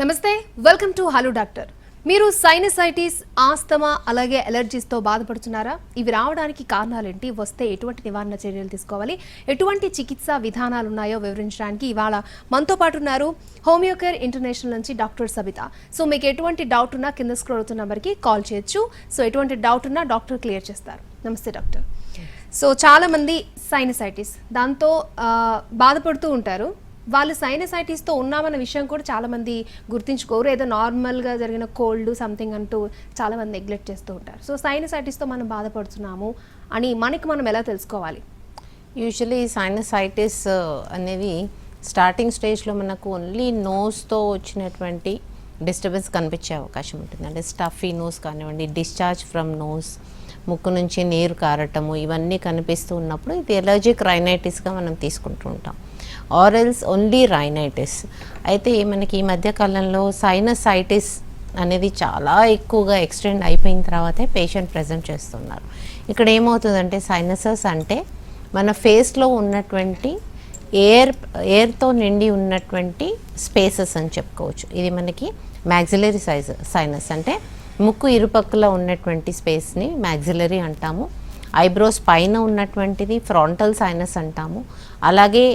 నమస్తే, welcome to hello doctor. మీరు sinusitis, asthma అలాగే అలర్జీస్తో బాధపడుతున్నారా? ఇవి రావడానికి కారణాలేంటి, వస్తే ఎటువంటి నివారణ చర్యలు తీసుకోవాలి, ఎటువంటి చికిత్సా విధానాలు ఉన్నాయో వివరించడానికి ఇవాళ మనతో పాటు ఉన్నారు హోమియోకేర్ ఇంటర్నేషనల్ నుంచి డాక్టర్ సబిత. సో మీకు ఎటువంటి డౌట్ ఉన్నా కింద స్క్రోల్ అవుతున్న నెంబర్కి కాల్ చేయొచ్చు. సో ఎటువంటి డౌట్ ఉన్నా డాక్టర్ క్లియర్ చేస్తారు. నమస్తే డాక్టర్. సో చాలామంది సైనసైటిస్ దాంతో బాధపడుతూ ఉంటారు. వాళ్ళు సైనసైటిస్తో ఉన్నామన్న విషయం కూడా చాలామంది గుర్తించుకోరు. ఏదో నార్మల్గా జరిగిన కోల్డ్ సంథింగ్ అంటూ చాలామంది నెగ్లెక్ట్ చేస్తూ ఉంటారు. సో సైనసైటిస్తో మనం బాధపడుతున్నాము అని మనం ఎలా తెలుసుకోవాలి? యూజువలీ సైనసైటిస్ అనేవి స్టార్టింగ్ స్టేజ్లో మనకు ఓన్లీ నోస్తో వచ్చినటువంటి డిస్టర్బెన్స్ కనిపించే అవకాశం ఉంటుంది. అంటే స్టఫీ నోస్ కానివ్వండి, డిశ్చార్జ్ ఫ్రమ్ నోస్, ముక్కు నుంచి నీరు కారటము, ఇవన్నీ కనిపిస్తూ ఉన్నప్పుడు ఇది ఎలర్జిక్ రైనైటిస్గా మనం తీసుకుంటూ ఉంటాం. Or else only rhinitis. అయితే మనకి ఈ మధ్యకాలంలో సైనసైటిస్ అనేది చాలా ఎక్కువగా ఎక్స్టెండ్ అయిపోయిన తర్వాతే పేషెంట్ ప్రజెంట్ చేస్తున్నారు. ఇక్కడ ఏమవుతుందంటే సైనసస్ అంటే మన ఫేస్లో ఉన్నటువంటి ఎయిర్తో నిండి ఉన్నటువంటి స్పేసెస్ అని చెప్పుకోవచ్చు. ఇది మనకి మ్యాక్సిలరీ సైనస్ అంటే ముక్కు ఇరుపక్కల ఉన్నటువంటి స్పేస్ని మ్యాక్సిలరీ అంటాము. ఐబ్రోస్ పైన ఉన్నటువంటిది ఫ్రాంటల్ సైనస్ అంటాము. అలాగే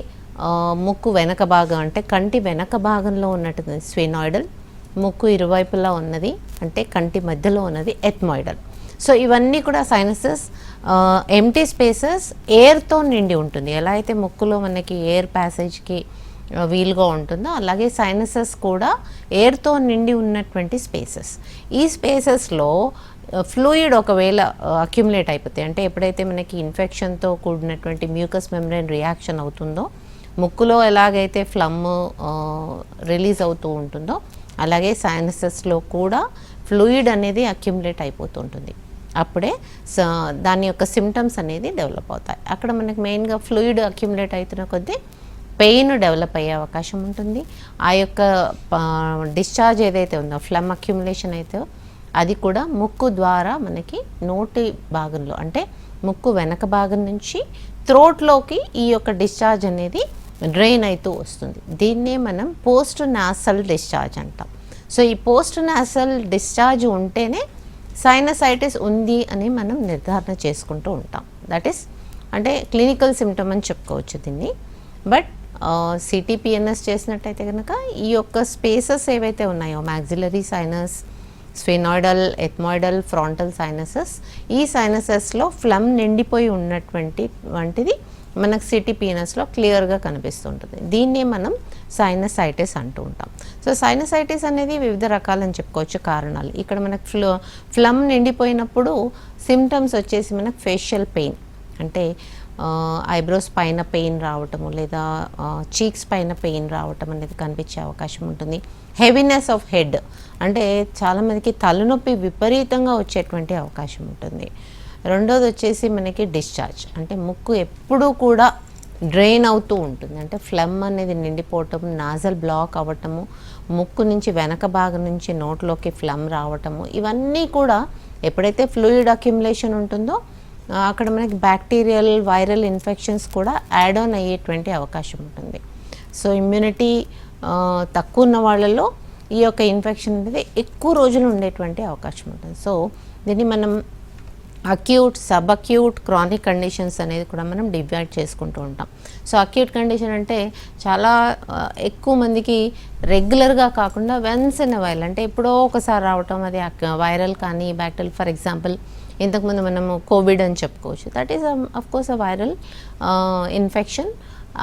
ముక్కు వెనక భాగం అంటే కంటి వెనక భాగంలో ఉన్నట్టు స్ఫెనాయిడల్, ముక్కు ఇరువైపులా ఉన్నది అంటే కంటి మధ్యలో ఉన్నది ఎథ్మాయిడల్. సో ఇవన్నీ కూడా సైనసెస్ ఎంటీ స్పేసెస్ ఎయిర్తో నిండి ఉంటుంది. ఎలా అయితే ముక్కులో మనకి ఎయిర్ ప్యాసేజ్కి వీలుగా ఉంటుందో అలాగే సైనసెస్ కూడా ఎయిర్తో నిండి ఉన్నటువంటి స్పేసెస్. ఈ స్పేసెస్లో ఫ్లూయిడ్ ఒకవేళ అక్యుములేట్ అయిపోతాయి అంటే ఎప్పుడైతే మనకి ఇన్ఫెక్షన్తో కూడినటువంటి మ్యూకస్ మెమ్బ్రేన్ రియాక్షన్ అవుతుందో, ముక్కులో ఎలాగైతే ఫ్లమ్ రిలీజ్ అవుతూ ఉంటుందో అలాగే సైనసెస్లో కూడా ఫ్లూయిడ్ అనేది అక్యుములేట్ అయిపోతూ ఉంటుంది. అప్పుడే దాని యొక్క సిమ్టమ్స్ అనేది డెవలప్ అవుతాయి. అక్కడ మనకి మెయిన్గా ఫ్లూయిడ్ అక్యుములేట్ అవుతున్న కొద్దీ పెయిన్ డెవలప్ అయ్యే అవకాశం ఉంటుంది. ఆ యొక్క డిశ్చార్జ్ ఏదైతే ఉందో ఫ్లమ్ అక్యుములేషన్ అయితే అది కూడా ముక్కు ద్వారా మనకి నోటి భాగంలో అంటే ముక్కు వెనక భాగం నుంచి థ్రోట్లోకి ఈ యొక్క డిశ్చార్జ్ అనేది డ్రైన్ అవుతూ వస్తుంది. దీన్నే మనం పోస్ట్ నాసల్ డిశ్చార్జ్ అంటాం. సో ఈ పోస్ట్ నాసల్ డిశ్చార్జ్ ఉంటేనే సైనసైటిస్ ఉంది అని మనం నిర్ధారణ చేసుకుంటూ ఉంటాం. దట్ ఈస్ అంటే క్లినికల్ సిమ్టమ్ అని చెప్పుకోవచ్చు దీన్ని. బట్ సిటీపీఎన్ఎస్ చేసినట్టయితే కనుక ఈ యొక్క స్పేసెస్ ఏవైతే ఉన్నాయో మ్యాక్సిలరీ సైనస్, స్ఫెనాయిడల్, ఎథ్మాయిడల్, ఫ్రాంటల్ సైనసెస్, ఈ సైనసెస్లో ఫ్లమ్ నిండిపోయి ఉన్నటువంటిది మనకు సిటీపీఎన్ఎస్లో క్లియర్గా కనిపిస్తుంటుంది. దీన్నే మనం సైనసైటిస్ అంటూ ఉంటాం. సో సైనసైటిస్ అనేది వివిధ రకాలని చెప్పుకోవచ్చు కారణాలు. ఇక్కడ మనకు ఫ్లమ్ నిండిపోయినప్పుడు సిమ్టమ్స్ వచ్చేసి మనకు ఫేషియల్ పెయిన్ అంటే ఐబ్రోస్ పైన పెయిన్ రావటము లేదా చీక్స్ పైన పెయిన్ రావటం అనేది కనిపించే అవకాశం ఉంటుంది. హెవీనెస్ ఆఫ్ హెడ్ అంటే చాలామందికి తలనొప్పి విపరీతంగా వచ్చేటువంటి అవకాశం ఉంటుంది. రెండోది వచ్చేసి మనకి డిశ్చార్జ్ అంటే ముక్కు ఎప్పుడూ కూడా డ్రైన్ అవుతూ ఉంటుంది. అంటే ఫ్లమ్ అనేది నిండిపోవటం, నాజల్ బ్లాక్ అవ్వటము, ముక్కు నుంచి వెనక భాగం నుంచి నోట్లోకి ఫ్లమ్ రావటము, ఇవన్నీ కూడా ఎప్పుడైతే ఫ్లూయిడ్ అక్యుములేషన్ ఉంటుందో అక్కడ మనకి బ్యాక్టీరియల్, వైరల్ ఇన్ఫెక్షన్స్ కూడా యాడ్ ఆన్ అయ్యేటువంటి అవకాశం ఉంటుంది. సో ఇమ్యూనిటీ తక్కువ ఉన్న వాళ్ళలో ఈ యొక్క ఇన్ఫెక్షన్ అనేది ఎక్కువ రోజులు ఉండేటువంటి అవకాశం ఉంటుంది. సో దీన్ని మనం acute, sub acute, chronic conditions అనేది కూడా మనం డివైడ్ చేసుకుంటూ ఉంటాం. సో అక్యూట్ కండిషన్ అంటే చాలా ఎక్కువ మందికి రెగ్యులర్గా కాకుండా వన్స్ ఇన్ ఎ వైల్ అంటే ఎప్పుడో ఒకసారి రావటం, అది వైరల్ కానీ బ్యాక్టీరియల్. ఫర్ ఎగ్జాంపుల్ ఇంతకుముందు మనము కోవిడ్ అని చెప్పుకోవచ్చు. That is of course a viral infection.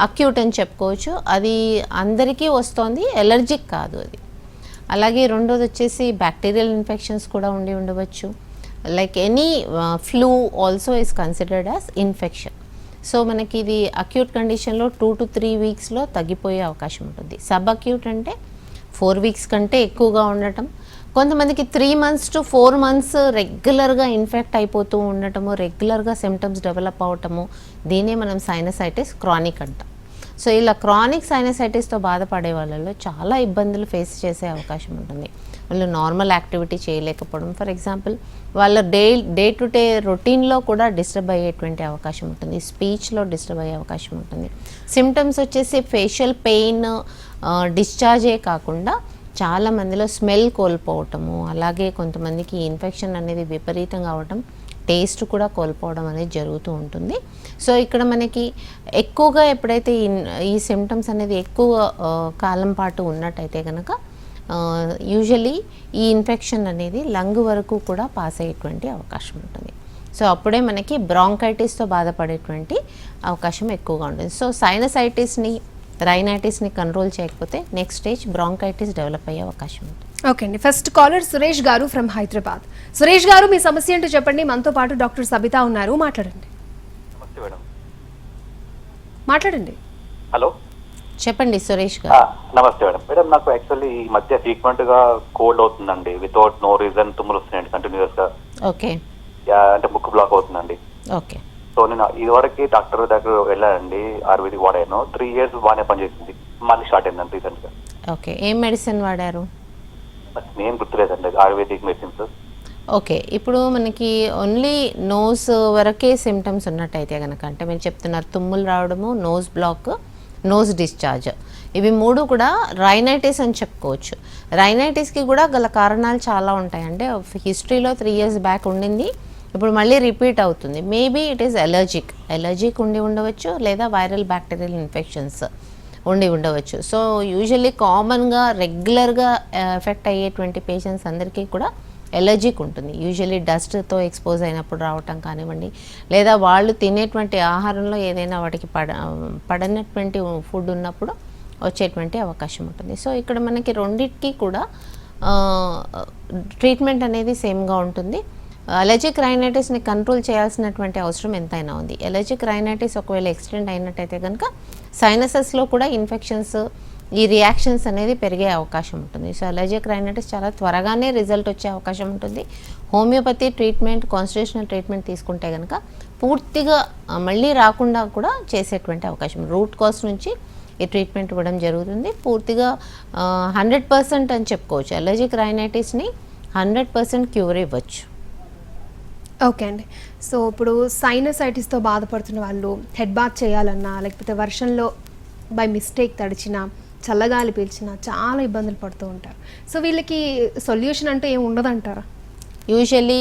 Acute అని చెప్పుకోవచ్చు. అది అందరికీ వస్తుంది, ఎలర్జిక్ కాదు అది. అలాగే రెండోది వచ్చేసి బ్యాక్టీరియల్ ఇన్ఫెక్షన్స్ కూడా ఉండవచ్చు. Like any flu also is considered as infection. So మనకి ఇది అక్యూట్ కండిషన్లో 2 to 3 వీక్స్లో తగ్గిపోయే అవకాశం ఉంటుంది. సబ్ అక్యూట్ అంటే 4 వీక్స్ కంటే ఎక్కువగా ఉండటం, కొంతమందికి 3 months to 4 months రెగ్యులర్గా ఇన్ఫెక్ట్ అయిపోతూ ఉండటము, రెగ్యులర్గా సిమ్టమ్స్ డెవలప్ అవటము, దీనే మనం సైనసైటిస్ క్రానిక్ అంటాం. సో ఇలా క్రానిక్ సైనసైటిస్తో బాధపడే వాళ్ళలో చాలా ఇబ్బందులు ఫేస్ చేసే అవకాశం ఉంటుంది. వాళ్ళు నార్మల్ యాక్టివిటీ చేయలేకపోవడం, ఫర్ ఎగ్జాంపుల్ వాళ్ళ డే టు డే రొటీన్లో కూడా డిస్టర్బ్ అయ్యేటువంటి అవకాశం ఉంటుంది, స్పీచ్లో డిస్టర్బ్ అయ్యే అవకాశం ఉంటుంది. సిమ్టమ్స్ వచ్చేసి ఫేషియల్ పెయిన్, డిశ్చార్జే కాకుండా చాలా మందిలో స్మెల్ కోల్పోవటము, అలాగే కొంతమందికి ఇన్ఫెక్షన్ అనేది విపరీతంగా అవటం, టేస్ట్ కూడా కోల్పోవడం అనేది జరుగుతూ ఉంటుంది. సో ఇక్కడ మనకి ఎక్కువగా ఎప్పుడైతే ఈ సిమ్టమ్స్ అనేది ఎక్కువ కాలం పాటు ఉన్నట్టయితే కనుక యూజువలీ ఈ ఇన్ఫెక్షన్ అనేది లంగ్ వరకు కూడా పాస్ అయ్యేటువంటి అవకాశం ఉంటుంది. సో అప్పుడే మనకి బ్రాంకైటిస్తో బాధపడేటువంటి అవకాశం ఎక్కువగా ఉంటుంది. సో సైనసైటిస్ని, రైనైటిస్ని కంట్రోల్ చేయకపోతే నెక్స్ట్ స్టేజ్ బ్రాంకైటిస్ డెవలప్ అయ్యే అవకాశం ఉంటుంది. ఓకే అండి, ఫస్ట్ కాలర్ సురేష్ గారు ఫ్రమ్ హైదరాబాద్. సురేష్ గారు, మీ సమస్య ఏంటో చెప్పండి. మనతో పాటు డాక్టర్ సబితా ఉన్నారు, మాట్లాడండి. నమస్తే మేడం. మాట్లాడండి. హలో, చెప్పండి సురేష్ గారు. నమస్తే మేడం. మేడం, నాకు యాక్చువల్లీ ఈ మధ్య ఫ్రీక్వెంట్ గా కోల్డ్ అవుతుందండి, వితౌట్ నో రీజన్ తుమ్ములు వస్తున్నాయండి కంటిన్యూస్ గా. ఓకే. అంటే ముక్కు బ్లాక్ అవుతుందండి. ఓకే. సో నేను ఇదివరకు డాక్టర్ దగ్గర వెళ్ళానండి, ఆయుర్వేదిక్ వాడాను. 3 years బాగానే పనిచేసింది, మళ్ళీ స్టార్ట్ అయిందండి రీసెంట్ గా. ఓకే, ఏం మెడిసిన్ వాడారు? నేను గుర్తులేదండి, ఆయుర్వేదిక్ మెడిసిన్స్. ఓకే, ఇప్పుడు మనకి ఓన్లీ నోస్ వరకే సిమ్టమ్స్ ఉన్నట్టయితే కనుక, అంటే మీరు చెప్తున్నారు తుమ్ములు రావడము, నోస్ బ్లాక్, నోస్ డిశ్చార్జ్, ఇవి 3 కూడా రైనైటిస్ అని చెప్పుకోవచ్చు. రైనైటిస్కి కూడా గల కారణాలు చాలా ఉంటాయి. అంటే హిస్టరీలో 3 years బ్యాక్ ఉండింది, ఇప్పుడు మళ్ళీ రిపీట్ అవుతుంది. మేబీ ఇట్ ఈస్ ఎలర్జిక్ ఉండి ఉండవచ్చు, లేదా వైరల్ బ్యాక్టీరియల్ ఇన్ఫెక్షన్స్ ఉండి ఉండవచ్చు. సో యూజువల్లీ కామన్గా రెగ్యులర్గా ఎఫెక్ట్ అయ్యేటువంటి పేషెంట్స్ అందరికీ కూడా ఎలర్జిక్ ఉంటుంది. యూజువల్లీ డస్ట్తో ఎక్స్పోజ్ అయినప్పుడు రావటం కానివ్వండి, లేదా వాళ్ళు తినేటువంటి ఆహారంలో ఏదైనా వాటికి పడనటువంటి ఫుడ్ ఉన్నప్పుడు వచ్చేటువంటి అవకాశం ఉంటుంది. సో ఇక్కడ మనకి రెండింటికి కూడా ట్రీట్మెంట్ అనేది సేమ్గా ఉంటుంది. అలర్జిక్ రైనైటిస్ని కంట్రోల్ చేయాల్సినటువంటి అవసరం ఎంతైనా ఉంది. అలర్జిక్ రైనైటిస్ ఒకవేళ ఎక్స్టెండ్ అయినట్టయితే కనుక సైనసెస్లో కూడా ఇన్ఫెక్షన్స్, ఈ రియాక్షన్స్ అనేది పెరిగే అవకాశం ఉంటుంది. సో అలర్జిక్ రైనైటిస్ చాలా త్వరగానే రిజల్ట్ వచ్చే అవకాశం ఉంటుంది. హోమియోపతి ట్రీట్మెంట్, కాన్స్టిట్యూషనల్ ట్రీట్మెంట్ తీసుకుంటే కనుక పూర్తిగా మళ్ళీ రాకుండా కూడా చేసేటువంటి అవకాశం, రూట్ కాజ్ నుంచి ఈ ట్రీట్మెంట్ ఇవ్వడం జరుగుతుంది. పూర్తిగా 100% అని చెప్పుకోవచ్చు. అలర్జిక్ రైనైటిస్ని 100% క్యూర్ ఇవ్వచ్చు. ఓకే అండి, సో ఇప్పుడు సైనసైటిస్తో బాధపడుతున్న వాళ్ళు హెడ్ బాత్ చేయాలన్నా, లేకపోతే వర్షంలో బై మిస్టేక్ తడిచినా, చల్లగాలి పీల్చినా చాలా ఇబ్బందులు పడుతూ ఉంటారు. సో వీళ్ళకి సొల్యూషన్ అంటే ఏమి ఉండదంటారా? యూజువల్లీ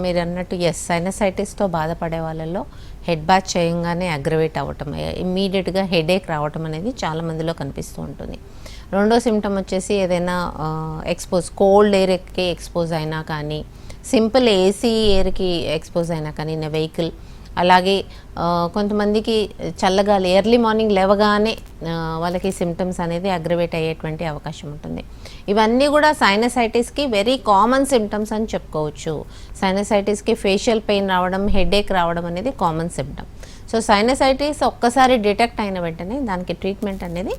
మీరు అన్నట్టు సైనసైటిస్తో బాధపడే వాళ్ళలో హెడ్ బాత్ చేయంగానే అగ్రవేట్ అవ్వటం, ఇమ్మీడియట్గా హెడేక్ రావటం అనేది చాలా మందిలో కనిపిస్తూ ఉంటుంది. రెండో సిమ్టమ్ వచ్చేసి ఏదైనా కోల్డ్ ఎయిర్కి ఎక్స్పోజ్ అయినా కానీ, సింపుల్ ఏసీ ఎయిర్కి ఎక్స్పోజ్ అయినా కానీ ఇన్ వెహికల్, అలాగే కొంతమందికి చల్లగాలి ఎర్లీ మార్నింగ్ లేవగానే వాళ్ళకి సిమ్టమ్స్ అనేది అగ్రవేట్ అయ్యేటువంటి అవకాశం ఉంటుంది. ఇవన్నీ కూడా సైనసైటిస్కి వెరీ కామన్ సిమ్టమ్స్ అని చెప్పుకోవచ్చు. సైనసైటిస్కి ఫేషియల్ పెయిన్ రావడం, హెడేక్ రావడం అనేది కామన్ సిమ్టమ్. సో సైనసైటిస్ ఒక్కసారి డిటెక్ట్ అయిన వెంటనే దానికి ట్రీట్మెంట్ అనేది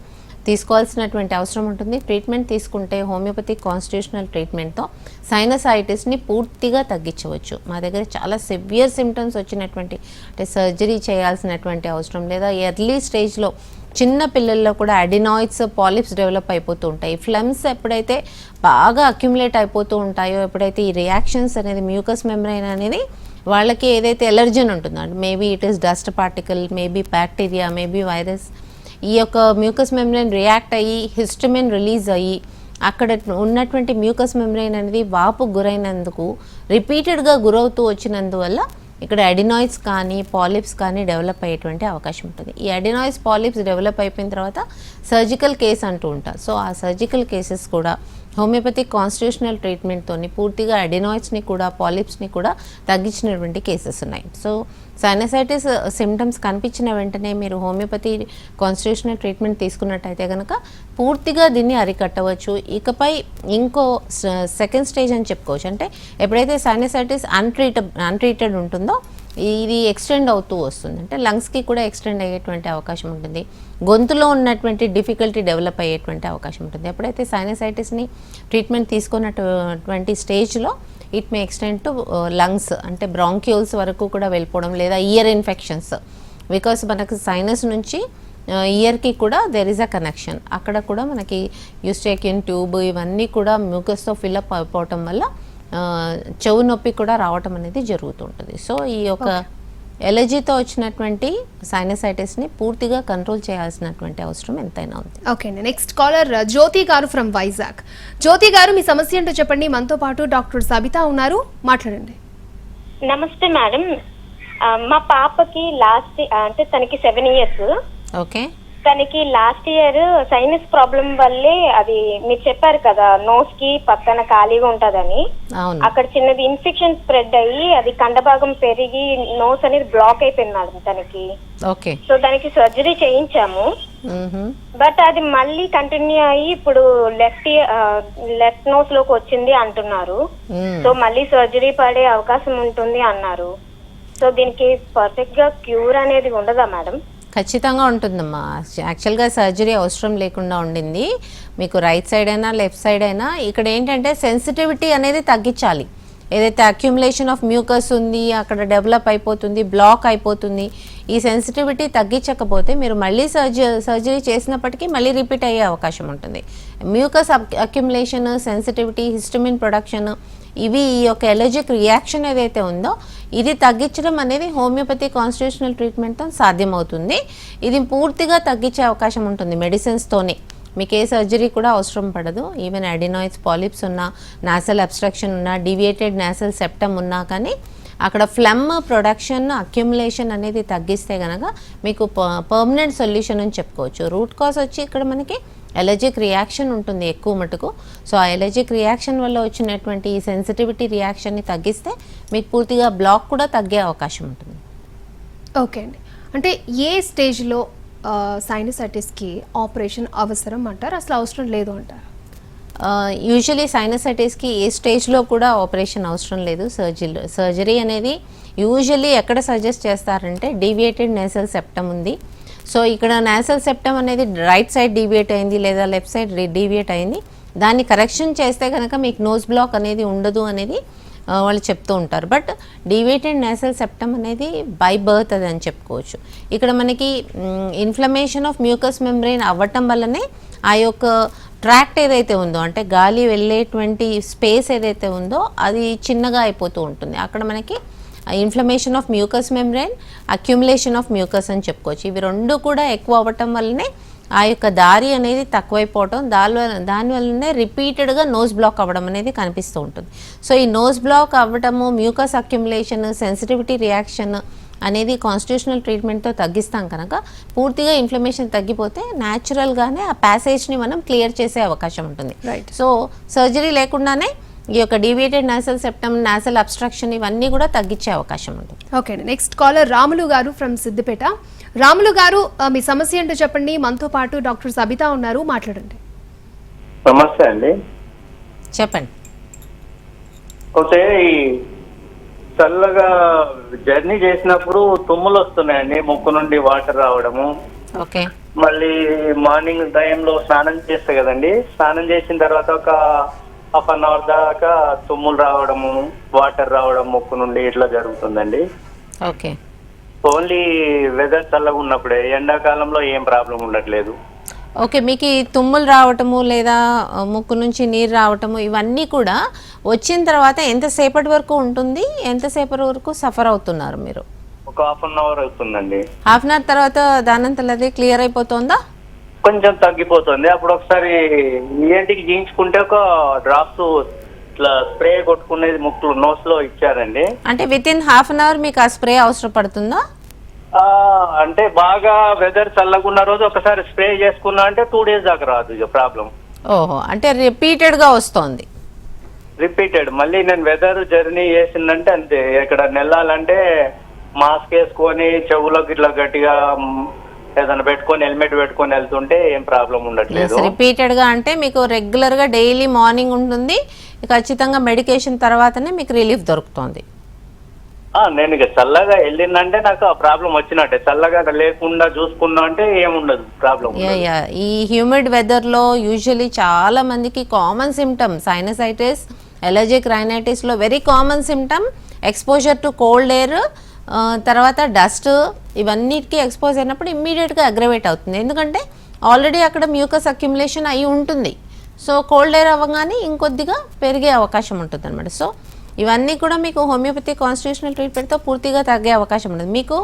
తీసుకోవాల్సినటువంటి అవసరం ఉంటుంది. ట్రీట్మెంట్ తీసుకుంటే హోమియోపతి కాన్స్టిట్యూషనల్ ట్రీట్మెంట్తో సైనసైటిస్ని పూర్తిగా తగ్గించవచ్చు. మా దగ్గర చాలా సివియర్ సిమ్టమ్స్ వచ్చినటువంటి, అంటే సర్జరీ చేయాల్సినటువంటి అవసరం, లేదా ఎర్లీ స్టేజ్లో చిన్న పిల్లల్లో కూడా అడినాయిడ్స్, పాలిప్స్ డెవలప్ అయిపోతూ ఉంటాయి. ఫ్లమ్స్ ఎప్పుడైతే బాగా అక్యుములేట్ అయిపోతూ ఉంటాయో, ఎప్పుడైతే ఈ రియాక్షన్స్ అనేది మ్యూకస్ మెంబ్రెయిన్ అనేది వాళ్ళకి ఏదైతే ఎలర్జన్ ఉంటుందో, అంటే maybe it is dust particle, maybe bacteria, maybe virus, ఈ యొక్క మ్యూకస్ మెంబ్రెయిన్ రియాక్ట్ అయ్యి హిస్టమిన్ రిలీజ్ అయ్యి అక్కడ ఉన్నటువంటి మ్యూకస్ మెంబ్రెయిన్ అనేది వాపు గురైనందుకు, రిపీటెడ్గా గురవుతూ వచ్చినందువల్ల ఇక్కడ అడినాయిడ్స్ కానీ పాలిప్స్ కానీ డెవలప్ అయ్యేటువంటి అవకాశం ఉంటుంది. ఈ అడినాయిడ్స్, పాలిప్స్ డెవలప్ అయిపోయిన తర్వాత సర్జికల్ కేస్ అంటూ ఉంటారు. సో ఆ సర్జికల్ కేసెస్ కూడా హోమియోపతి కాన్స్టిట్యూషనల్ ట్రీట్మెంట్తో పూర్తిగా అడినాయిడ్స్ని కూడా, పాలిప్స్ని కూడా తగ్గించినటువంటి కేసెస్ ఉన్నాయి. సో సైనసైటిస్ సిమ్టమ్స్ కనిపించిన వెంటనే మీరు హోమియోపతి కాన్స్టిట్యూషనల్ ట్రీట్మెంట్ తీసుకున్నట్టయితే కనుక పూర్తిగా దీన్ని అరికట్టవచ్చు. ఇకపై ఇంకో సెకండ్ స్టేజ్ అని చెప్పుకోవచ్చు. అంటే ఎప్పుడైతే సైనసైటిస్ అన్ట్రీటెడ్ ఉంటుందో ఇది ఎక్స్టెండ్ అవుతూ వస్తుంది, అంటే లంగ్స్కి కూడా ఎక్స్టెండ్ అయ్యేటువంటి అవకాశం ఉంటుంది. గొంతులో ఉన్నటువంటి డిఫికల్టీ డెవలప్ అయ్యేటువంటి అవకాశం ఉంటుంది. ఎప్పుడైతే సైనసైటిస్ని ట్రీట్మెంట్ తీసుకున్నటువంటి స్టేజ్లో it may extend to lungs, అంటే బ్రాంక్యూల్స్ వరకు కూడా వెళ్ళిపోవడం, లేదా ఇయర్ ఇన్ఫెక్షన్స్. బికాస్ మనకు సైనస్ నుంచి ఇయర్కి కూడా దెర్ ఈజ్ అ కనెక్షన్. అక్కడ కూడా మనకి యూస్టేకియన్ ట్యూబ్ ఇవన్నీ కూడా మ్యూకస్తో ఫిల్అప్ అయిపోవటం వల్ల చెవు నొప్పి కూడా రావటం అనేది జరుగుతుంటుంది. సో ఈ యొక్క ఎలర్జీతో వచ్చినటువంటి సైనసైటిస్ని పూర్తిగా కంట్రోల్ చేయాల్సినటువంటి అవసరం ఎంతైనా ఉంది. ఓకే అండి, నెక్స్ట్ కాలర్ జ్యోతి గారు ఫ్రమ్ వైజాగ్. జ్యోతి గారు మీ సమస్య ఏంటో చెప్పండి. మనతో పాటు డాక్టర్ సబితా ఉన్నారు, మాట్లాడండి. నమస్తే మేడం. మా పాపకి అంటే తనకి 7 years. ఓకే. తనకి లాస్ట్ ఇయర్ సైనస్ ప్రాబ్లం వల్లే, అది మీరు చెప్పారు కదా నోస్ కి పక్కన ఖాళీగా ఉంటదని, అవును. అక్కడ చిన్నది ఇన్ఫెక్షన్ స్ప్రెడ్ అయ్యి అది కండభాగం పెరిగి నోస్ అనేది బ్లాక్ అయిపోయింది మేడం తనకి. ఓకే. సో దానికి సర్జరీ చేయించాము. బట్ అది మళ్ళీ కంటిన్యూ అయ్యి ఇప్పుడు లెఫ్ట్ నోస్ లోకి వచ్చింది అంటున్నారు. సో మళ్ళీ సర్జరీ పడే అవకాశం ఉంటుంది అన్నారు. సో దీనికి పర్ఫెక్ట్ గా క్యూర్ అనేది ఉండదా మేడం? ఖచ్చితంగా ఉంటుందమ్మా. యాక్చువల్గా సర్జరీ అవసరం లేకుండా ఉండింది. మీకు రైట్ సైడ్ అయినా లెఫ్ట్ సైడ్ అయినా ఇక్కడ ఏంటంటే సెన్సిటివిటీ అనేది తగ్గించాలి. ఏదైతే అక్యుములేషన్ ఆఫ్ మ్యూకస్ ఉంది అక్కడ డెవలప్ అయిపోతుంది, బ్లాక్ అయిపోతుంది. ఈ సెన్సిటివిటీ తగ్గించకపోతే మీరు మళ్ళీ సర్జరీ చేసినప్పటికీ మళ్ళీ రిపీట్ అయ్యే అవకాశం ఉంటుంది. Mucus accumulation, sensitivity, histamine production, ఇవి ఈ యొక్క ఎలర్జిక్ రియాక్షన్ ఏదైతే ఉందో ఇది తగ్గించడం అనేది హోమియోపతి కాన్స్టిట్యూషనల్ ట్రీట్మెంట్తో సాధ్యమవుతుంది. ఇది పూర్తిగా తగ్గించే అవకాశం ఉంటుంది మెడిసిన్స్తోనే. మీకు ఏ సర్జరీ కూడా అవసరం పడదు. ఈవెన్ అడినాయిడ్స్ పాలిప్స్ ఉన్నా, నాసల్ అబ్స్ట్రక్షన్ ఉన్నా, డీవియేటెడ్ నాసల్ సెప్టమ్ ఉన్నా కానీ అక్కడ ఫ్లమ్ ప్రొడక్షన్ అక్యుములేషన్ అనేది తగ్గిస్తే కనుక మీకు పర్మనెంట్ సొల్యూషన్ అని చెప్పుకోవచ్చు. రూట్ కాజ్ వచ్చి ఇక్కడ మనకి ఎలర్జిక్ రియాక్షన్ ఉంటుంది ఎక్కువ మటుకు. సో ఆ ఎలర్జిక్ రియాక్షన్ వల్ల వచ్చినటువంటి ఈ సెన్సిటివిటీ రియాక్షన్ని తగ్గిస్తే మీకు పూర్తిగా బ్లాక్ కూడా తగ్గే అవకాశం ఉంటుంది. ఓకే అండి, అంటే ఏ స్టేజ్లో సైనసైటిస్కి ఆపరేషన్ అవసరం అంటారు, అసలు అవసరం లేదు అంటారు? యూజువలీ సైనసైటిస్కి ఏ స్టేజ్లో కూడా ఆపరేషన్ అవసరం లేదు. సర్జరీ అనేది యూజువల్లీ ఎక్కడ సజెస్ట్ చేస్తారంటే డీవియేటెడ్ నేసల్ సెప్టమ్ ఉంది. సో ఇక్కడ నాసల్ సెప్టమ్ అనేది రైట్ సైడ్ డీవియేట్ అయింది లేదా లెఫ్ట్ సైడ్ డీవియేట్ అయింది, దాన్ని కరెక్షన్ చేస్తే కనుక మీకు నోస్ బ్లాక్ అనేది ఉండదు అనేది వాళ్ళు చెప్తూ ఉంటారు. బట్ డీవియేటెడ్ నాసల్ సెప్టమ్ అనేది బై బర్త్ అది అని చెప్పుకోవచ్చు. ఇక్కడ మనకి ఇన్ఫ్లమేషన్ ఆఫ్ మ్యూకస్ మెంబ్రెయిన్ అవ్వటం వల్లనే ఆ యొక్క ట్రాక్ట్ ఏదైతే ఉందో అంటే గాలి వెళ్ళేటువంటి స్పేస్ ఏదైతే ఉందో అది చిన్నగా అయిపోతూ ఉంటుంది. అక్కడ మనకి inflammation of mucus membrane, accumulation of mucus అని చెప్పుకోవచ్చు. ఇవి రెండు కూడా ఎక్కువ అవ్వటం వల్లనే ఆ యొక్క దారి అనేది తక్కువైపోవటం, దానివల్లనే రిపీటెడ్గా నోస్ బ్లాక్ అవ్వడం అనేది కనిపిస్తూ ఉంటుంది. సో ఈ నోస్ బ్లాక్ అవ్వటము, మ్యూకస్ అక్యుములేషన్, సెన్సిటివిటీ రియాక్షన్ అనేది కాన్స్టిట్యూషనల్ ట్రీట్మెంట్తో తగ్గిస్తాం కనుక పూర్తిగా ఇన్ఫ్లమేషన్ తగ్గిపోతే న్యాచురల్గానే ఆ ప్యాసేజ్ని మనం క్లియర్ చేసే అవకాశం ఉంటుంది. సో సర్జరీ లేకుండానే ఈ యొక్క deviated nasal septum, nasal obstruction ఇవన్నీ కూడా తగ్గించే అవకాశం ఉంటుంది. ఓకే అండి, నెక్స్ట్ కాలర్ రాములు గారు ఫ్రమ్ సిద్దిపేట. రాములు గారు మీ సమస్య ఏంటో చెప్పండి. మనతో పాటు డాక్టర్ సబితా ఉన్నారు, మాట్లాడండి. నమస్తే అండి. చెప్పండి. ఓకే, ఈ చల్లగా జర్నీ చేసినప్పుడు తుమ్ములు వస్తున్నాయండి, ముక్కు నుండి వాటర్ రావడము. ఓకే. మళ్ళీ మార్నింగ్ టైంలో స్నానం చేస్తా కదండి, స్నానం చేసిన తర్వాత ఒక హాఫ్ అన్ అవర్ దాకా తుమ్ములు రావడము, వాటర్ రావడం ముక్కు నుండి ఇట్లా జరుగుతుందండి. ఓకే. ఓన్లీ వెదర్ చల్లగా ఉన్నప్పుడే, ఎండాకాలంలో ఏం ప్రాబ్లం ఉండట్లేదు. ఓకే, మీకు ఈ తుమ్ములు రావటము లేదా ముక్కు నుంచి నీరు రావటము ఇవన్నీ కూడా వచ్చిన తర్వాత ఎంతసేపటి వరకు ఉంటుంది, ఎంతసేపటి వరకు సఫర్ అవుతున్నారు మీరు? ఒక హాఫ్ అన్ అవర్ అవుతుందండి. హాఫ్ అన్ అవర్ తర్వాత దానంతలో అదే క్లియర్ అయిపోతుందా? కొంచెం తగ్గిపోతుంది. అప్పుడు ఒకసారి ఈఎన్టీకి జీయించుకుంటే ఒక డ్రాప్స్ ఇట్లా స్ప్రే కొట్టుకునేది ముక్కు నోస్ లో ఇచ్చారండి. అంటే within half an hour మీకు ఆ స్ప్రే అవసరం పడుతుందా? అంటే బాగా వెదర్ చల్లకున్న రోజు ఒకసారి స్ప్రే చేసుకున్నా అంటే 2 days దాకా రాదు ఇక ప్రాబ్లం. ఓహో, అంటే రిపీటెడ్ గా వస్తుంది. రిపీటెడ్ మళ్ళీ నేను వెదర్ జర్నీ చేసిందంటే అంతే. ఇక్కడ వెళ్ళాలంటే మాస్క్ వేసుకొని చెవులకు ఇట్లా గట్టిగా ఏదైనా పెట్టుకొని హెల్మెట్ పెట్టుకొని వెళ్తుంటే ఏం ప్రాబ్లం ఉండట్లేదు. రిపీటెడ్ గా అంటే మీకు రెగ్యులర్ గా డైలీ మార్నింగ్ ఉంటుంది, ఖచ్చితంగా మెడికేషన్ తర్వాతనే మీకు రిలీఫ్ దొరుకుతుంది. నేను ఇక చల్లగా వెళ్ళిందంటే నాకు ఆ ప్రాబ్లం వచ్చినట్టే, చల్లగా లేకుండా చూసుకున్నా అంటే ఏముండదు ప్రాబ్లం. ఈ హ్యూమిడ్ వెదర్ లో యూజువలీ చాలా మందికి common symptom sinusitis, allergic rhinitis లో very common symptom exposure to cold air, తర్వాత డస్ట్, ఇవన్నిటికీ ఎక్స్పోజ్ అయినప్పుడు ఇమ్మీడియట్గా అగ్రవేట్ అవుతుంది. ఎందుకంటే ఆల్రెడీ అక్కడ మ్యూకస్ అక్యుములేషన్ అయి ఉంటుంది. సో కోల్డ్ ఎయిర్ అవ్వగానే ఇంకొద్దిగా పెరిగే అవకాశం ఉంటుంది అనమాట. సో ఇవన్నీ కూడా మీకు హోమియోపతి కాన్స్టిట్యూషనల్ ట్రీట్మెంట్తో పూర్తిగా తగ్గే అవకాశం ఉండదు. మీకు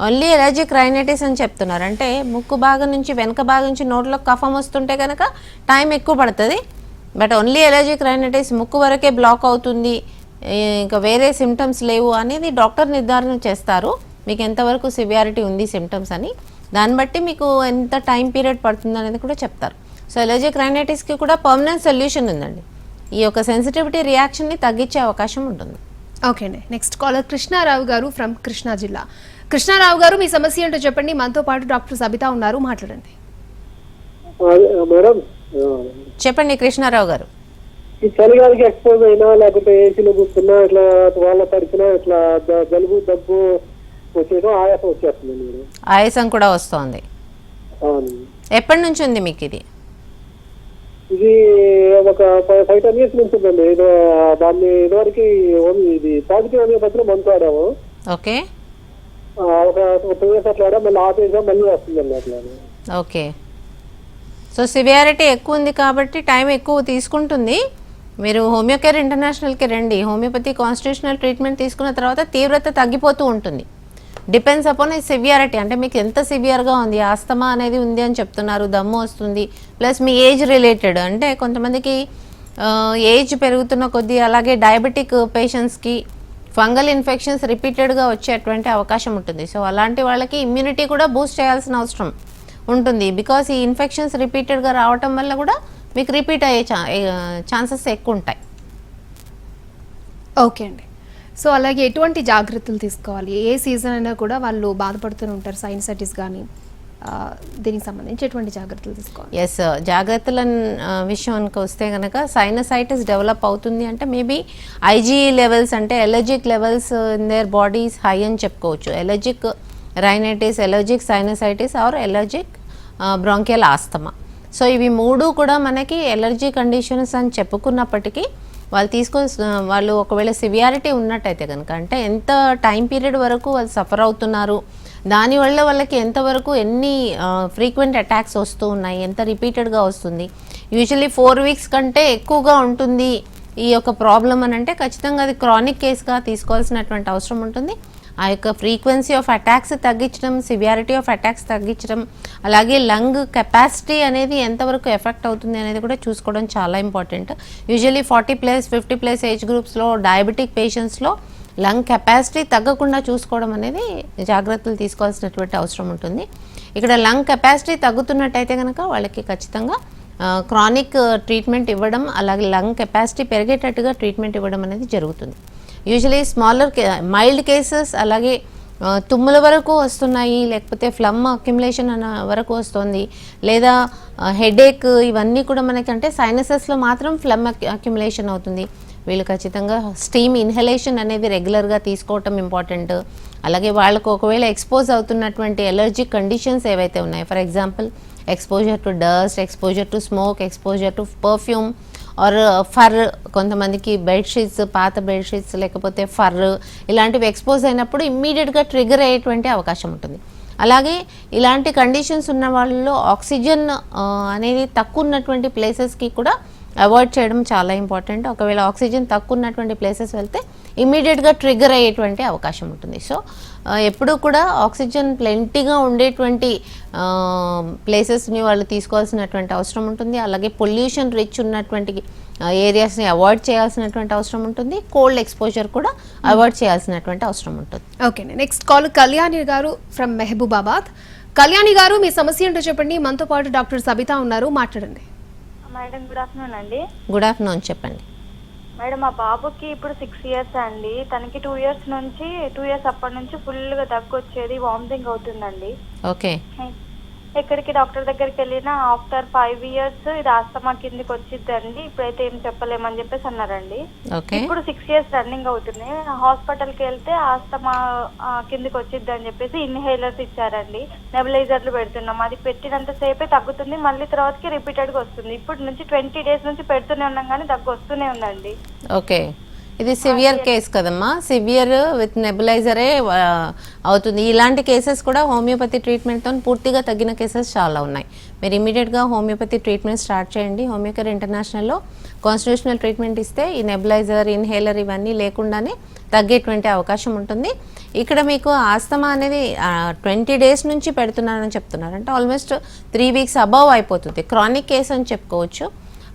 ఓన్లీ ఎలర్జిక్ రైనైటిస్ అని చెప్తున్నారు, అంటే ముక్కు భాగం నుంచి వెనక భాగం నుంచి నోట్లో కఫం వస్తుంటే కనుక టైం ఎక్కువ పడుతుంది. బట్ ఓన్లీ ఎలర్జిక్ రైనైటిస్ ముక్కు వరకే బ్లాక్ అవుతుంది, ఇంకా వేరే సిమ్టమ్స్ లేవు అనేది డాక్టర్ నిర్ధారణ చేస్తారు. మీకు ఎంతవరకు సివియారిటీ ఉంది సిమ్టమ్స్ అని, దాన్ని బట్టి మీకు ఎంత టైం పీరియడ్ పడుతుంది అనేది కూడా చెప్తారు. సో ఎలర్జిక్ రైనైటిస్కి కూడా పర్మనెంట్ సొల్యూషన్ ఉందండి. ఈ యొక్క సెన్సిటివిటీ రియాక్షన్ని తగ్గించే అవకాశం ఉంటుంది. ఓకే అండి. నెక్స్ట్ కాలర్ కృష్ణారావు గారు ఫ్రమ్ కృష్ణా జిల్లా. కృష్ణారావు గారు, మీ సమస్య ఏంటో చెప్పండి. మనతో పాటు డాక్టర్ సబితా ఉన్నారు, మాట్లాడండి. మేడం చెప్పండి కృష్ణారావు గారు. ఈ చలిగాలికి ఎక్స్పోజ్ అయినా లేకపోతే ఏసీలో కూర్చున్నా ఇట్లా వాళ్ళ తడిచినా ఇట్లా జలుబు దగ్గు వచ్చేయడం, ఆయాసం వచ్చేస్తుంది మేడం. ఆయాసం కూడా వస్తుంది. అవును. ఎప్పటి నుంచి ఉంది మీకు ఇది? ఇది ఒక 5-10 years నుంచి ఉందండి. దాన్ని ఇదివరకు ఇది పాజిటివ్ అనే పత్రం మందు వాడాము. ఓకే ఒక 2 years అట్లా వాడా, మళ్ళీ ఆపేసాం, మళ్ళీ వస్తుందండి అట్లా. ఓకే. సో సివియారిటీ ఎక్కువ ఉంది కాబట్టి టైం ఎక్కువ తీసుకుంటుంది. మీరు హోమియోకేర్ ఇంటర్నేషనల్కి రండి. హోమియోపతి కాన్స్టిట్యూషనల్ ట్రీట్మెంట్ తీసుకున్న తర్వాత తీవ్రత తగ్గిపోతూ ఉంటుంది. డిపెండ్స్ అపాన్ ఈ సివియారిటీ, అంటే మీకు ఎంత సివియర్గా ఉంది. ఆస్తమా అనేది ఉంది అని చెప్తున్నారు, దమ్ము వస్తుంది, ప్లస్ మీ ఏజ్ రిలేటెడ్, అంటే కొంతమందికి ఏజ్ పెరుగుతున్న కొద్దీ, అలాగే డయాబెటిక్ పేషెంట్స్కి ఫంగల్ ఇన్ఫెక్షన్స్ రిపీటెడ్గా వచ్చేటువంటి అవకాశం ఉంటుంది. సో అలాంటి వాళ్ళకి ఇమ్యూనిటీ కూడా బూస్ట్ చేయాల్సిన అవసరం ఉంటుంది. బికాస్ ఈ ఇన్ఫెక్షన్స్ రిపీటెడ్గా రావటం వల్ల కూడా మీకు రిపీట్ అయ్యే ఛాన్సెస్ ఎక్కువ ఉంటాయి. ఓకే అండి. సో అలాగే ఎటువంటి జాగ్రత్తలు తీసుకోవాలి? ఏ సీజన్ అయినా కూడా వాళ్ళు బాధపడుతూనే ఉంటారు, సైనసైటిస్ కానీ, దీనికి సంబంధించి ఎటువంటి జాగ్రత్తలు తీసుకోవాలి? ఎస్, జాగ్రత్తల విషయానికి వస్తే కనుక సైనసైటిస్ డెవలప్ అవుతుంది అంటే మేబీ ఐజీఈ లెవెల్స్, అంటే allergic levels in their bodies high అని చెప్పుకోవచ్చు. Allergic rhinitis, allergic sinusitis or allergic bronchial asthma. So ఇవి మూడు కూడా మనకి ఎలర్జీ కండిషన్స్ అని చెప్పుకున్నప్పటికీ వాళ్ళు ఒకవేళ సివియారిటీ ఉన్నట్టయితే కనుక, అంటే ఎంత టైం పీరియడ్ వరకు వాళ్ళు సఫర్ అవుతున్నారు, దానివల్ల వాళ్ళకి ఎంతవరకు ఎన్ని ఫ్రీక్వెంట్ అటాక్స్ వస్తూ ఉన్నాయి, ఎంత రిపీటెడ్గా వస్తుంది, యూజువల్లీ 4 weeks కంటే ఎక్కువగా ఉంటుంది ఈ యొక్క ప్రాబ్లం అని అంటే ఖచ్చితంగా అది క్రానిక్ కేసుగా తీసుకోవాల్సినటువంటి అవసరం ఉంటుంది. ఆ యొక్క ఫ్రీక్వెన్సీ ఆఫ్ అటాక్స్ తగ్గించడం, సివియారిటీ ఆఫ్ అటాక్స్ తగ్గించడం, అలాగే లంగ్ కెపాసిటీ అనేది ఎంతవరకు ఎఫెక్ట్ అవుతుంది అనేది కూడా చూసుకోవడం చాలా ఇంపార్టెంట్. యూజువల్లీ 40+, 50+ ఏజ్ గ్రూప్స్లో డయాబెటిక్ పేషెంట్స్లో లంగ్ కెపాసిటీ తగ్గకుండా చూసుకోవడం అనేది జాగ్రత్తలు తీసుకోవాల్సినటువంటి అవసరం ఉంటుంది. ఇక్కడ లంగ్ కెపాసిటీ తగ్గుతున్నట్టయితే కనుక వాళ్ళకి ఖచ్చితంగా క్రానిక్ ట్రీట్మెంట్ ఇవ్వడం, అలాగే లంగ్ కెపాసిటీ పెరిగేటట్టుగా ట్రీట్మెంట్ ఇవ్వడం అనేది జరుగుతుంది. యూజువలీ మైల్డ్ కేసెస్, అలాగే తుమ్ముల వరకు వస్తున్నాయి, లేకపోతే ఫ్లమ్ అక్యుములేషన్ అన్న వరకు వస్తుంది, లేదా హెడేక్, ఇవన్నీ కూడా మనకి అంటే సైనసెస్లో మాత్రం ఫ్లమ్ అక్యుములేషన్ అవుతుంది. వీళ్ళు ఖచ్చితంగా స్టీమ్ ఇన్హలేషన్ అనేది రెగ్యులర్గా తీసుకోవటం ఇంపార్టెంట్. అలాగే వాళ్ళకు ఒకవేళ ఎక్స్పోజ్ అవుతున్నటువంటి ఎలర్జిక్ కండిషన్స్ ఏవైతే ఉన్నాయో, for example exposure to dust, exposure to smoke, exposure to perfume or fur, కొంతమందికి బెడ్షీట్స్, పాత బెడ్షీట్స్ లేకపోతే ఫర్, ఇలాంటివి ఎక్స్పోజ్ అయినప్పుడు ఇమ్మీడియట్గా ట్రిగర్ అయ్యేటువంటి అవకాశం ఉంటుంది. అలాగే ఇలాంటి కండిషన్స్ ఉన్న వాళ్ళలో ఆక్సిజన్ అనేది తక్కువ ఉన్నటువంటి ప్లేసెస్కి కూడా అవాయిడ్ చేయడం చాలా ఇంపార్టెంట్. ఒకవేళ ఆక్సిజన్ తక్కువ ఉన్నటువంటి ప్లేసెస్ వెళ్తే ఇమ్మీడియట్గా ట్రిగర్ అయ్యేటువంటి అవకాశం ఉంటుంది. సో ఎప్పుడూ కూడా ఆక్సిజన్ ప్లెంటీగా ఉండేటువంటి ప్లేసెస్ని వాళ్ళు తీసుకోవాల్సినటువంటి అవసరం ఉంటుంది. అలాగే పొల్యూషన్ రిచ్ ఉన్నటువంటి ఏరియాస్ని అవాయిడ్ చేయాల్సినటువంటి అవసరం ఉంటుంది. కోల్డ్ ఎక్స్పోజర్ కూడా అవాయిడ్ చేయాల్సినటువంటి అవసరం ఉంటుంది. ఓకే, నెక్స్ట్ కాల్ కళ్యాణి గారు ఫ్రమ్ మెహబూబాబాద్. కళ్యాణి గారు, మీ సమస్య ఏంటో చెప్పండి. మనతో పాటు డాక్టర్ సబితా ఉన్నారు, మాట్లాడండి. మేడం గుడ్ ఆఫ్టర్నూన్ అండి. గుడ్ ఆఫ్టర్నూన్, చెప్పండి. మేడం మా బాబుకి ఇప్పుడు 6 years అండి. తనకి 2 years అప్పటి నుంచి ఫుల్గా దగ్గు వచ్చేది, వామిటింగ్ అవుతుందండి. ఓకే. ఎక్కడికి డాక్టర్ దగ్గరికి వెళ్ళినా ఆఫ్టర్ 5 years ఇది ఆస్తమా కిందికి వచ్చిద్దండి, ఇప్పుడైతే ఏం చెప్పలేమని చెప్పేసి అన్నారండి. ఇప్పుడు 6 years రన్నింగ్ అవుతుంది. హాస్పిటల్కి వెళ్తే ఆస్తమా కిందికి వచ్చిద్ది అని చెప్పేసి ఇన్హేలర్స్ ఇచ్చారండి, నెబులైజర్లు పెడుతున్నాం. అది పెట్టినంత సేపే తగ్గుతుంది, మళ్ళీ తర్వాతకి రిపీటెడ్గా వస్తుంది. ఇప్పటి నుంచి 20 days నుంచి పెడుతూనే ఉన్నాం కానీ దగ్గు వస్తూనే ఉందండి. ఓకే, ఇది సివియర్ కేస్ కదమ్మా, సివియర్ విత్ నెబులైజరే అవుతుంది. ఇలాంటి కేసెస్ కూడా హోమియోపతి ట్రీట్మెంట్తో పూర్తిగా తగ్గిన కేసెస్ చాలా ఉన్నాయి. మీరు ఇమీడియట్గా హోమియోపతి ట్రీట్మెంట్ స్టార్ట్ చేయండి. హోమియోకేర్ ఇంటర్నేషనల్ కాన్స్టిట్యూషనల్ ట్రీట్మెంట్ ఇస్తే ఈ నెబులైజర్, ఇన్హేలర్ ఇవన్నీ లేకుండానే తగ్గేటువంటి అవకాశం ఉంటుంది. ఇక్కడ మీకు ఆస్తమా అనేది 20 days నుంచి పెడుతున్నారని చెప్తున్నారు, అంటే ఆల్మోస్ట్ 3 weeks అబవ్ అయిపోతుంది. క్రానిక్ కేస్ అని చెప్పుకోవచ్చు.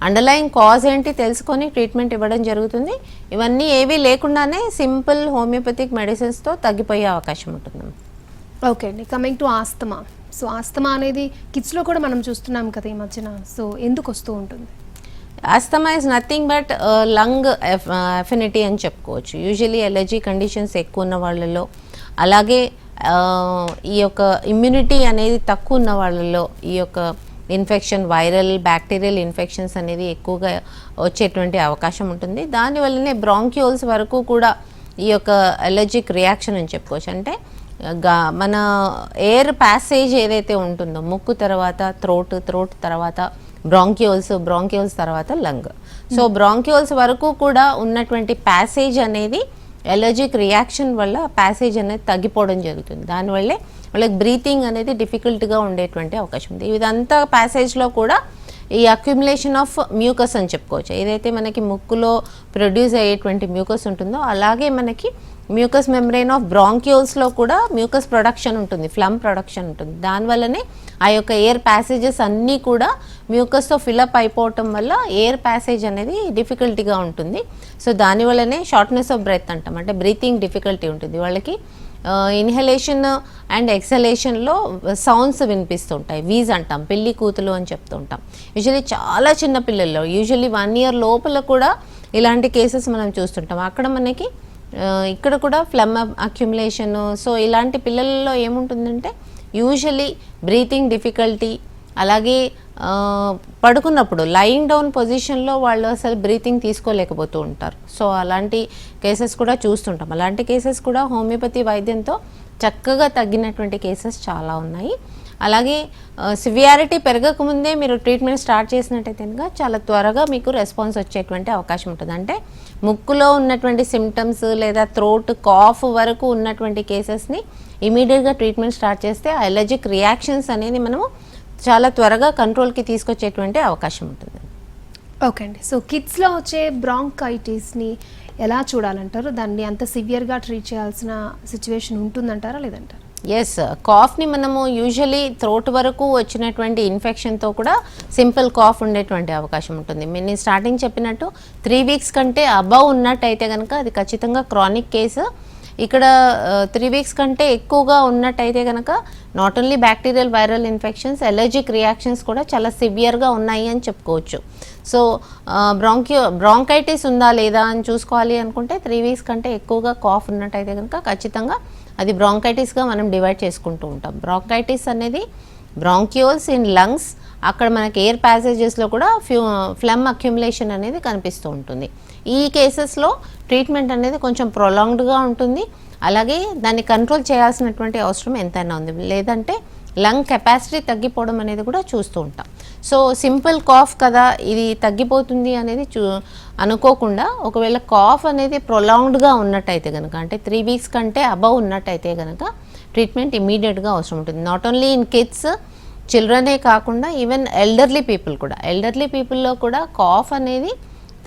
అండర్లైన్ కాజ్ ఏంటి తెలుసుకొని ట్రీట్మెంట్ ఇవ్వడం జరుగుతుంది. ఇవన్నీ ఏవీ లేకుండానే సింపుల్ హోమియోపతిక్ మెడిసిన్స్తో తగ్గిపోయే అవకాశం ఉంటుంది. ఓకే అండి, coming to asthma. So asthma అనేది కిడ్స్లో కూడా మనం చూస్తున్నాం కదా ఈ మధ్యన. సో ఎందుకు వస్తూ ఉంటుంది? Asthma is nothing but lung affinity అని చెప్పుకోవచ్చు. యూజువలీ ఎలర్జీ కండిషన్స్ ఎక్కువ ఉన్న వాళ్ళలో, అలాగే ఈ యొక్క ఇమ్యూనిటీ అనేది తక్కువ ఉన్న వాళ్ళలో ఈ యొక్క ఇన్ఫెక్షన్, వైరల్, బ్యాక్టీరియల్ ఇన్ఫెక్షన్స్ అనేది ఎక్కువగా వచ్చేటువంటి అవకాశం ఉంటుంది. దానివల్లనే బ్రాంక్యూల్స్ వరకు కూడా ఈ యొక్క ఎలర్జిక్ రియాక్షన్ అని చెప్పుకోవచ్చు. అంటే మన ఎయిర్ ప్యాసేజ్ ఏదైతే ఉంటుందో ముక్కు తర్వాత థ్రోట్ తర్వాత బ్రాంక్యూల్స్ తర్వాత లంగ్. సో బ్రాంక్యూల్స్ వరకు కూడా ఉన్నటువంటి ప్యాసేజ్ అనేది ఎలర్జిక్ రియాక్షన్ వల్ల ప్యాసేజ్ అనేది తగ్గిపోవడం జరుగుతుంది. దానివల్లే వాళ్ళకి బ్రీతింగ్ అనేది డిఫికల్ట్గా ఉండేటువంటి అవకాశం ఉంది. ఇదంతా ప్యాసేజ్లో కూడా ఈ అక్యుములేషన్ ఆఫ్ మ్యూకస్ అని చెప్పుకోవచ్చు. ఏదైతే మనకి ముక్కులో ప్రొడ్యూస్ అయ్యేటువంటి మ్యూకస్ ఉంటుందో అలాగే మనకి మ్యూకస్ మెంబ్రెయిన్ ఆఫ్ బ్రాంక్యూల్స్లో కూడా మ్యూకస్ ప్రొడక్షన్ ఉంటుంది, ఫ్లమ్ ప్రొడక్షన్ ఉంటుంది. దానివల్లనే ఆ యొక్క ఎయిర్ ప్యాసేజెస్ అన్నీ కూడా మ్యూకస్తో ఫిలప్ అయిపోవటం వల్ల ఎయిర్ ప్యాసేజ్ అనేది డిఫికల్టీగా ఉంటుంది. సో దానివల్లనే షార్ట్నెస్ ఆఫ్ బ్రెత్ అంటాం, అంటే బ్రీతింగ్ డిఫికల్టీ ఉంటుంది వాళ్ళకి. ఇన్హలేషన్ అండ్ ఎక్సలేషన్లో సౌండ్స్ వినిపిస్తుంటాయి, వీజ్ అంటాం, పిల్లి కూతులు అని చెప్తూ ఉంటాం. యూజువలీ చాలా చిన్న పిల్లల్లో, యూజువలీ 1 year లోపల కూడా ఇలాంటి కేసెస్ మనం చూస్తుంటాం. అక్కడ మనకి ఇక్కడ కూడా ఫ్లమ్ అక్యుములేషన్. సో ఇలాంటి పిల్లల్లో ఏముంటుందంటే యూజువలీ బ్రీతింగ్ డిఫికల్టీ, అలాగే పడుకున్నప్పుడు లయింగ్ డౌన్ పొజిషన్లో వాళ్ళు అసలు బ్రీతింగ్ తీసుకోలేకపోతూ ఉంటారు. సో అలాంటి కేసెస్ కూడా చూస్తుంటాం. అలాంటి కేసెస్ కూడా హోమియోపతి వైద్యంతో చక్కగా తగ్గినటువంటి కేసెస్ చాలా ఉన్నాయి. అలాగే సివియారిటీ పెరగకముందే మీరు ట్రీట్మెంట్ స్టార్ట్ చేసినట్టయితే కనుక చాలా త్వరగా మీకు రెస్పాన్స్ వచ్చేటువంటి అవకాశం ఉంటుంది. అంటే ముక్కులో ఉన్నటువంటి సిమ్టమ్స్ లేదా థ్రోట్, కాఫ్ వరకు ఉన్నటువంటి కేసెస్ని ఇమీడియట్గా ట్రీట్మెంట్ స్టార్ట్ చేస్తే ఆ ఎలర్జిక్ రియాక్షన్స్ అనేది మనము చాలా త్వరగా కంట్రోల్కి తీసుకొచ్చేటువంటి అవకాశం ఉంటుంది. ఓకే అండి, సో కిడ్స్లో వచ్చే బ్రాంకైటిస్ని ఎలా చూడాలంటారు? దాన్ని అంత సివియర్గా ట్రీట్ చేయాల్సిన సిచ్యువేషన్ ఉంటుందంటారా లేదంటారా? ఎస్, కాఫ్ని మనము యూజువలీ థ్రోట్ వరకు వచ్చినటువంటి ఇన్ఫెక్షన్తో కూడా సింపుల్ కాఫ్ ఉండేటువంటి అవకాశం ఉంటుంది. నేను స్టార్టింగ్ చెప్పినట్టు 3 weeks కంటే అబవ్ ఉన్నట్టయితే కనుక అది ఖచ్చితంగా క్రానిక్ కేసు. ఇక్కడ 3 weeks కంటే ఎక్కువగా ఉన్నట్టయితే కనుక not only bacterial, viral infections, allergic reactions కూడా చాలా సివియర్గా ఉన్నాయి అని చెప్పుకోవచ్చు. సో బ్రాంకైటిస్ ఉందా లేదా అని చూసుకోవాలి అనుకుంటే 3 weeks కంటే ఎక్కువగా కాఫ్ ఉన్నట్టయితే కనుక ఖచ్చితంగా అది బ్రాంకైటిస్గా మనం డివైడ్ చేసుకుంటూ ఉంటాం. బ్రాంకైటిస్ అనేది బ్రాంక్యూల్స్ ఇన్ లంగ్స్, అక్కడ మనకి ఎయిర్ ప్యాసేజెస్లో కూడా ఫ్లమ్ అక్యుములేషన్ అనేది కనిపిస్తూ ఉంటుంది. ఈ కేసెస్లో ట్రీట్మెంట్ అనేది కొంచెం ప్రొలాంగ్డ్గా ఉంటుంది. అలాగే దాన్ని కంట్రోల్ చేయాల్సినటువంటి అవసరం ఎంతైనా ఉంది, లేదంటే లంగ్ కెపాసిటీ తగ్గిపోవడం అనేది కూడా చూస్తూ ఉంటాం. సో సింపుల్ కాఫ్ కదా ఇది తగ్గిపోతుంది అనేది అనుకోకుండా, ఒకవేళ కాఫ్ అనేది ప్రొలాంగ్డ్గా ఉన్నట్టయితే కనుక, అంటే 3 weeks కంటే అబవ్ ఉన్నట్టయితే కనుక ట్రీట్మెంట్ ఇమీడియట్గా అవసరం ఉంటుంది. నాట్ ఓన్లీ ఇన్ కిడ్స్, చిల్డ్రనే కాకుండా ఈవెన్ ఎల్డర్లీ పీపుల్లో కూడా కాఫ్ అనేది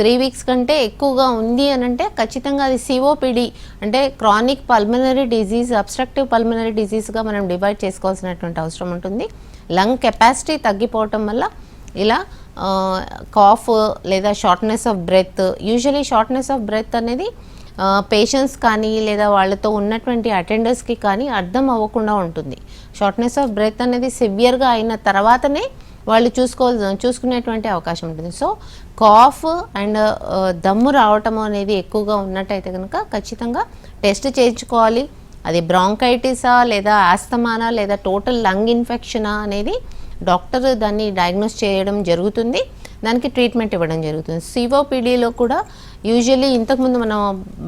3 weeks కంటే ఎక్కువగా ఉంది అని అంటే ఖచ్చితంగా అది సిఓపిడి, అంటే chronic pulmonary disease, obstructive pulmonary డిజీజ్గా మనం డివైడ్ చేసుకోవాల్సినటువంటి అవసరం ఉంటుంది. లంగ్ కెపాసిటీ తగ్గిపోవటం వల్ల ఇలా కాఫ్ లేదా shortness of breath, usually shortness of breath అనేది పేషెంట్స్ కానీ లేదా వాళ్ళతో ఉన్నటువంటి అటెండర్స్కి కానీ అర్థం అవ్వకుండా ఉంటుంది. షార్ట్నెస్ ఆఫ్ బ్రెత్ అనేది సివియర్గా అయిన తర్వాతనే వాళ్ళు చూసుకునేటువంటి అవకాశం ఉంటుంది. సో కాఫ్ అండ్ దమ్ము రావటం అనేది ఎక్కువగా ఉన్నట్టయితే కనుక ఖచ్చితంగా టెస్ట్ చేయించుకోవాలి. అది బ్రాంకైటిసా లేదా ఆస్తమానా లేదా టోటల్ లంగ్ ఇన్ఫెక్షనా అనేది డాక్టర్ దాన్ని డయాగ్నోస్ చేయడం జరుగుతుంది, దానికి ట్రీట్మెంట్ ఇవ్వడం జరుగుతుంది. సిఓపిడిలో కూడా యూజువల్లీ ఇంతకుముందు మనం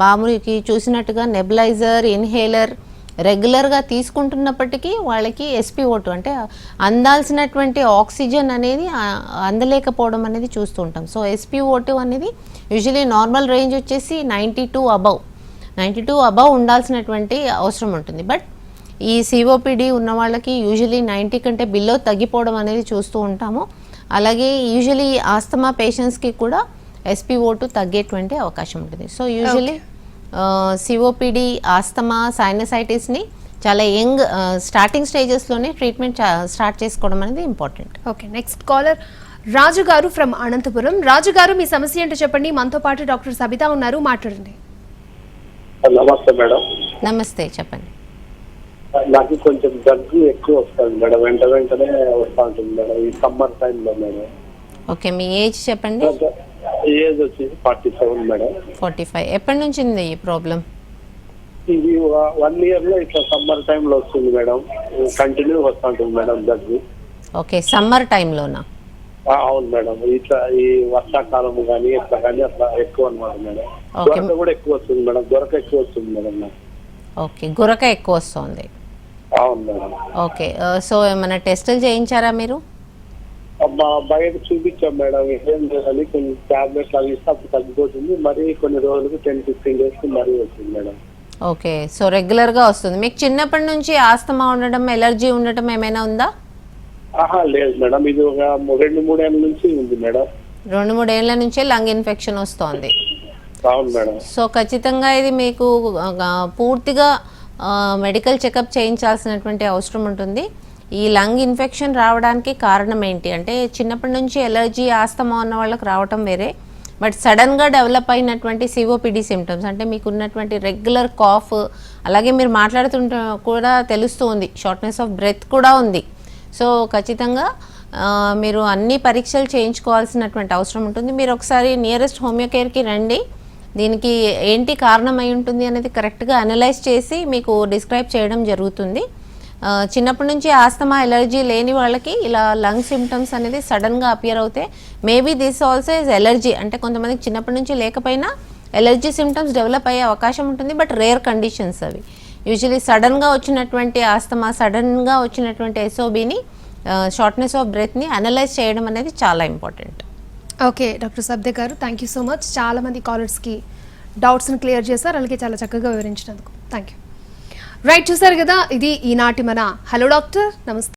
బామురికి చూసినట్టుగా నెబులైజర్, ఇన్హేలర్ రెగ్యులర్గా తీసుకుంటున్నప్పటికీ వాళ్ళకి SpO2 అంటే అందాల్సినటువంటి ఆక్సిజన్ అనేది అందలేకపోవడం అనేది చూస్తూ ఉంటాం. సో SpO2 అనేది యూజువలీ నార్మల్ రేంజ్ వచ్చేసి 92 అబవ్ ఉండాల్సినటువంటి అవసరం ఉంటుంది. బట్ ఈ COPD ఉన్న వాళ్ళకి యూజువలీ 90 కంటే బిలో తగ్గిపోవడం అనేది చూస్తూ ఉంటాము. అలాగే యూజువలీ ఆస్తమా పేషెంట్స్కి కూడా SpO2 తగ్గేటువంటి అవకాశం ఉంటుంది. సో యూజువలీ COPD, ఆస్తమా, సైనసైటిస్ని చాలా యంగ్ స్టార్టింగ్ స్టేజెస్లోనే ట్రీట్మెంట్ స్టార్ట్ చేసుకోవడం అనేది ఇంపార్టెంట్. ఓకే, నెక్స్ట్ కాలర్ రాజు గారు ఫ్రమ్ అనంతపురం. రాజు గారు, మీ సమస్య ఏంటో చెప్పండి. మనతో పాటు డాక్టర్ సబితా ఉన్నారు, మాట్లాడండి. నమస్తే మేడం. నమస్తే, చెప్పండి. నాకు కొంచెం దగ్గు ఎక్కువ వస్తుంది మేడం, వెంటనే వస్తూ ఉంటుంది మేడం ఈ సమ్మర్ టైంలో మేడం. ఓకే, మీ ఏజ్ చెప్పండి. ఏజ్ వచ్చేసి 47 మేడం. 45. ఎప్పటి నుంచి ఉంది ఈ ప్రాబ్లం? ఇది 1 year లో ఇట్లా సమ్మర్ టైంలో వస్తుంది మేడం, కంటిన్యూ వస్తూ ఉంటుంది మేడం దగ్గు. ఓకే, సమ్మర్ టైంలోనా? అవును మేడం, ఇట్లా ఈ వర్షాకాలం కానీ ఇట్లా కానీ అట్లా ఎక్కువ అన్నమాట మేడం. Okay. దొరక కూడా ఎక్కువ వస్తుంది మేడం, దొరక ఎక్కువ వస్తుంది మేడం నాకు. ఓకే, గురక ఎక్కువ వస్తుంది. అవును మేడం. ఓకే, సో ఏమైనా టెస్టులు చేయించారా మీరు? బయట చూపించాం మేడం, ఏం లేదని కొన్ని టాబ్లెట్లు అవి ఇస్తే అప్పుడు తగ్గిపోతుంది, మరి కొన్ని రోజులకు 10-15 days మరీ వస్తుంది మేడం. ఓకే, సో రెగ్యులర్గా వస్తుంది. మీకు చిన్నప్పటి నుంచి ఆస్తమా ఉండడం, ఎలర్జీ ఉండటం ఏమైనా ఉందా? లేదు మేడం, ఇది ఒక 2-3 ఏళ్ళ నుంచి ఉంది మేడం. 2-3 ఏళ్ల నుంచే లంగ్ ఇన్ఫెక్షన్ వస్తోంది. అవును మేడం. సో ఖచ్చితంగా ఇది మీకు పూర్తిగా మెడికల్ చెకప్ చేయించాల్సినటువంటి అవసరం ఉంటుంది. ఈ లంగ్ ఇన్ఫెక్షన్ రావడానికి కారణం ఏంటి అంటే, చిన్నప్పటి నుంచి ఎలర్జీ, ఆస్తమా ఉన్న వాళ్ళకి రావటం వేరే, బట్ సడన్గా డెవలప్ అయినటువంటి COPD సిమ్టమ్స్ అంటే మీకు ఉన్నటువంటి రెగ్యులర్ కాఫ్, అలాగే మీరు మాట్లాడుతుంటే కూడా తెలుస్తూ ఉంది షార్ట్నెస్ ఆఫ్ బ్రెత్ కూడా ఉంది. సో ఖచ్చితంగా మీరు అన్ని పరీక్షలు చేయించుకోవాల్సినటువంటి అవసరం ఉంటుంది. మీరు ఒకసారి నియరెస్ట్ హోమియో కేర్కి రండి, దీనికి ఏంటి కారణం అయి ఉంటుంది అనేది కరెక్ట్గా అనలైజ్ చేసి మీకు డిస్క్రైబ్ చేయడం జరుగుతుంది. చిన్నప్పటి నుంచి ఆస్తమా, ఎలర్జీ లేని వాళ్ళకి ఇలా లంగ్ సిమ్టమ్స్ అనేది సడన్గా అపియర్ అవుతాయి. Maybe this also is allergy, అంటే కొంతమందికి చిన్నప్పటి నుంచి లేకపోయినా ఎలర్జీ సిమ్టమ్స్ డెవలప్ అయ్యే అవకాశం ఉంటుంది, బట్ రేర్ కండిషన్స్ అవి. యూజువలీ సడన్గా వచ్చినటువంటి ఆస్తమా, సడన్గా వచ్చినటువంటి SOBని, షార్ట్నెస్ ఆఫ్ బ్రెత్ని అనలైజ్ చేయడం అనేది చాలా ఇంపార్టెంట్. ఓకే డాక్టర్ సబ్దే గారు, థ్యాంక్ యూ సో మచ్. చాలా మంది కాలర్స్కి డౌట్స్ని క్లియర్ చేశారు, అలాగే చాలా చక్కగా వివరించినందుకు థ్యాంక్ యూ. రైట్, చూసారు కదా, ఇది ఈనాటి మన హలో డాక్టర్. నమస్తే.